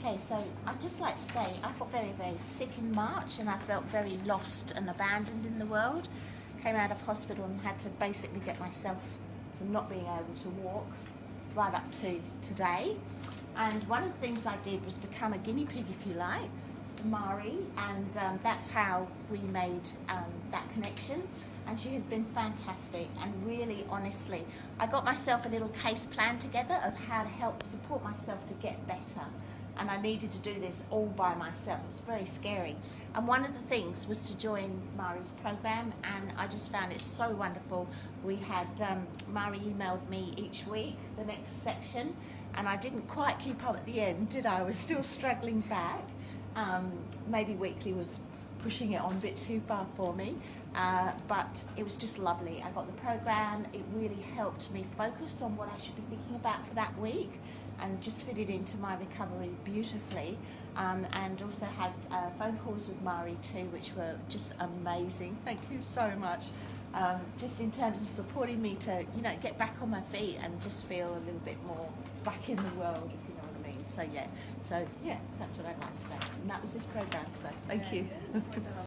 Okay, so I'd just like to say I got very, very sick in March and I felt very lost and abandoned in the world. Came out of hospital and had to basically get myself from not being able to walk right up to today. And one of the things I did was become a guinea pig, if you like, Mari, and that's how we made that connection. And she has been fantastic, and really, honestly, I got myself a little case plan together of how to help support myself to get better. And I needed to do this all by myself. It was very scary. And one of the things was to join Mari's program, and I just found it so wonderful. We had Mari emailed me each week the next section, and I didn't quite keep up at the end, did I? I was still struggling back. Maybe weekly was pushing it on a bit too far for me, but it was just lovely. I got the program. It really helped me focus on what I should be thinking about for that week, and just fitted into my recovery beautifully, and also had phone calls with Mari too, which were just amazing. Thank you so much. Just in terms of supporting me to, get back on my feet and just feel a little bit more back in the world, if you know what I mean. So yeah, that's what I'd like to say. And that was this program. So thank you.